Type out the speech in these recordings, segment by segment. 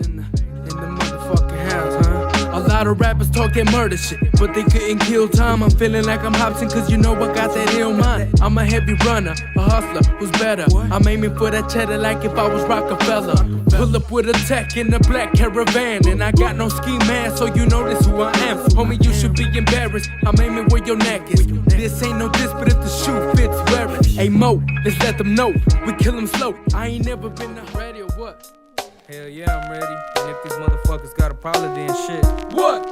in the motherfucking house, huh? A lot of rappers talk that murder shit, but they couldn't kill time. I'm feeling like I'm Hobson, cause you know I got that ill mind. I'm a heavy runner, a hustler, who's better? I'm aiming for that cheddar like if I was Rockefeller. Pull up with a tech in a black caravan, and I got no ski mask, so you know this who I am. Homie, you should be embarrassed. I'm aiming where your neck is. This ain't no diss, but if the shoe fits, wear it. Hey Mo, let's let them know we kill them slow. I ain't never been ready or what? Hell yeah, I'm ready. And if these motherfuckers got a problem, then shit. What?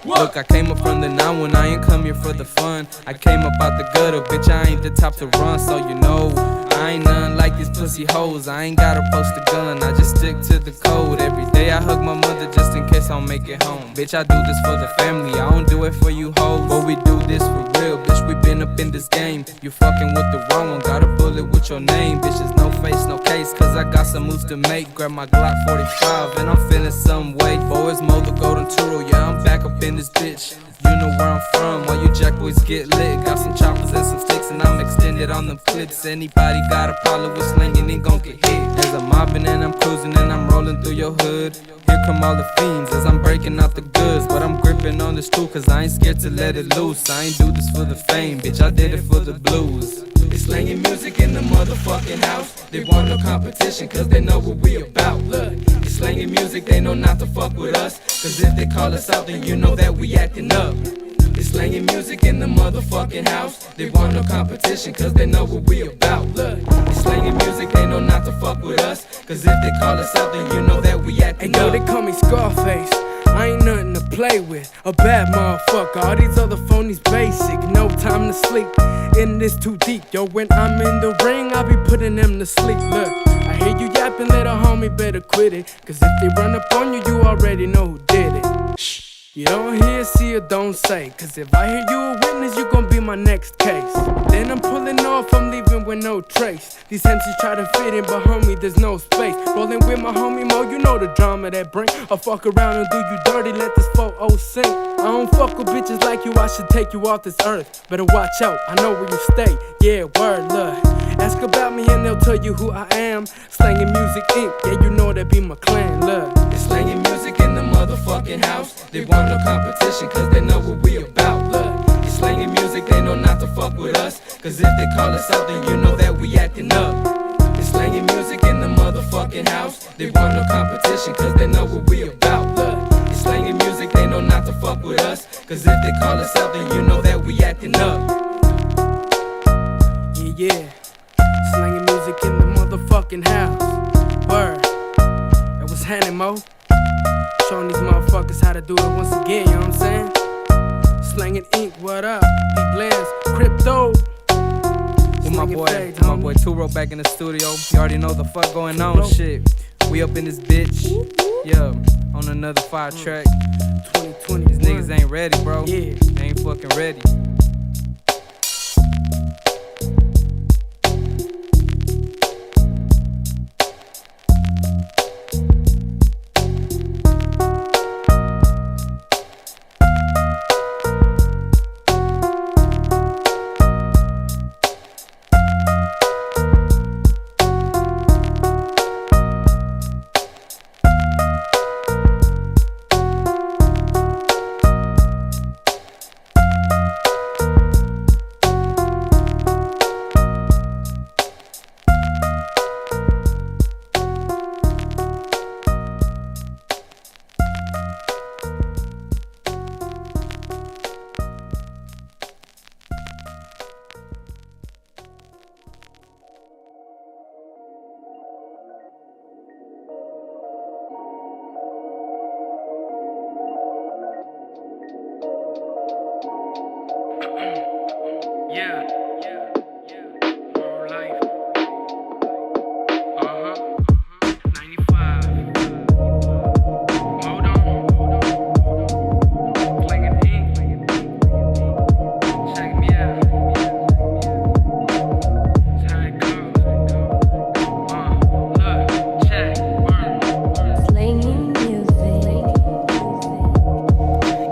Look, I came up from the 9 I ain't come here for the fun. I came up out the gutter, bitch, I ain't the top to run, so you know I ain't nothing like these pussy hoes. I ain't gotta post a gun, I just stick to the code. Every day I hug my mother just in case I don't make it home. Bitch, I do this for the family, I don't do it for you hoes. But we do this for real, bitch, we been up in this game. You fucking with the wrong one, got a bullet with your name. Bitch, there's no face, no case, cause I got some moves to make. Grab my Glock 45 and I'm feeling some way. Boys mold the golden Turo, yeah, I'm back up in this bitch. You know where I'm from, while you jack boys get lit. Got some choppers and some sticks and I'm extended on them clips. Anybody got a problem with slinging, ain't gon' get hit. As I'm mobbing and I'm cruising and I'm rolling through your hood. Here come all the fiends as I'm breaking out the goods. But I'm gripping on this tool cause I ain't scared to let it loose. I ain't do this for the fame, bitch, I did it for the blues. It's slanging music in the motherfucking house. They want no competition cause they know what we about. Look, it's slanging music, they know not to fuck with us. Cause if they call us out then you know that we acting up. It's slanging music in the motherfucking house. They want no competition cause they know what we about. Look, it's slanging music, they know not to fuck with us. Cause if they call us out then you know that we acting up. Hey yo, they call me Scarface, I ain't nothing to play with. A bad motherfucker, all these other phonies basic. No time to sleep, in this too deep. Yo, when I'm in the ring, I be putting them to sleep. Look, I hear you yapping, little homie, better quit it. Cause if they run up on you, you already know who did it. Shh. You don't hear, see or don't say. Cause if I hear you a witness, you gon' be my next case. Then I'm pulling off, I'm leaving with no trace. These MCs try to fit in, but homie, there's no space. Rolling with my homie Mo, you know the drama that bring. I'll fuck around and do you dirty, let this 4-0 sink. I don't fuck with bitches like you, I should take you off this earth. Better watch out, I know where you stay. Yeah, word, look. Ask about me and they'll tell you who I am. Slanging Music Inc., yeah, you know that be my clan, look. It's slanging music in the motherfucking house. They want no competition cause they know what we about. Look, it's slanging music, they know not to fuck with us. Cause if they call us out then you know that we acting up. It's slanging music in the motherfucking house. They want no competition cause they know what we about. Look, it's slanging music, they know not to fuck with us. Cause if they call us out then you know that we acting up. Yeah, slanging music in the motherfucking house. Word, that was Hannah Mo. Showing these motherfuckers how to do it once again, you know what I'm saying? Slanging ink, what up? D-Blends, Crypto. With my boy Turo back in the studio. You already know the fuck going on, shit. We up in this bitch, yeah, on another 5 track. 2020. These niggas ain't ready, bro. Yeah. They ain't fucking ready. Yeah. More life. 95. Hold on. Slanging ink. Check me out. That's how it goes. Look, check, burn. Slanging music.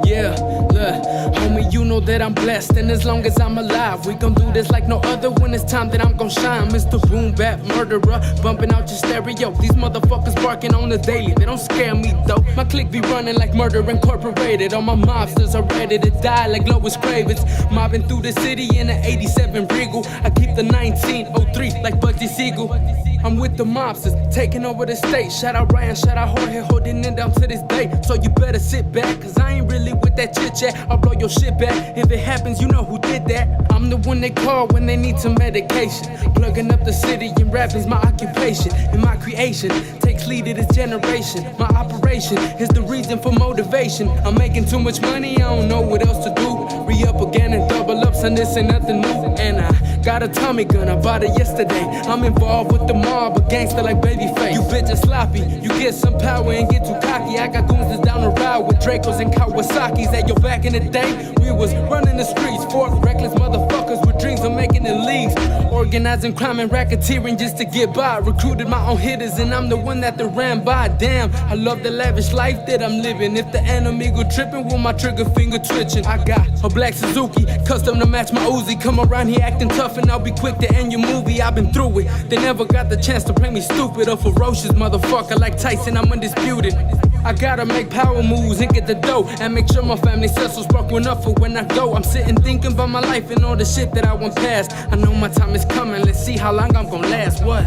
Yeah, look, homie, you know that I'm blessed, and as long as I'm alive, we gon' do this like no other when it's time that I'm gon' shine. Mr. Boom Bap Murderer, bumping out your stereo. These motherfuckers barking on the daily, they don't scare me though. My clique be running like Murder Incorporated. All my mobsters are ready to die like Lois Cravens. Mobbing through the city in an 87 Regal. I keep the 1903 like Bugsy Siegel. I'm with the mobsters, taking over the state. Shout out Ryan, shout out Jorge, holding it down to this day. So you better sit back, cause I ain't really with that chit chat. I'll blow your shit back. If it happens, you know who did that. I'm the one they call when they need some medication. Plugging up the city and rapping's my occupation. And my creation takes lead of this generation. My operation is the reason for motivation. I'm making too much money, I don't know what else to do. Re-up again and double up, son, this ain't nothing new. And I got a Tommy gun, I bought it yesterday. I'm involved with the mob, a gangster like Babyface. You bitches sloppy, you get some power and get too cocky. I got goons that's down the ride with Dracos and Kawasaki's. Hey, yo, back in the day, we was running the streets. Four reckless motherfuckers with dreams of making the leagues. Organizing crime and racketeering just to get by. Recruited my own hitters and I'm the one that they ran by. Damn, I love the lavish life that I'm living. If the enemy go tripping with my trigger finger twitching. I got a black Suzuki, custom to match my Uzi. Come around here acting tough and I'll be quick to end your movie. I've been through it, they never got the chance to play me stupid. A ferocious motherfucker like Tyson, I'm undisputed. I gotta make power moves and get the dough, and make sure my family cells broken up for when I go. I'm sitting thinking about my life and all the shit that I went past. I know my time is coming, let's see how long I'm gonna last. What?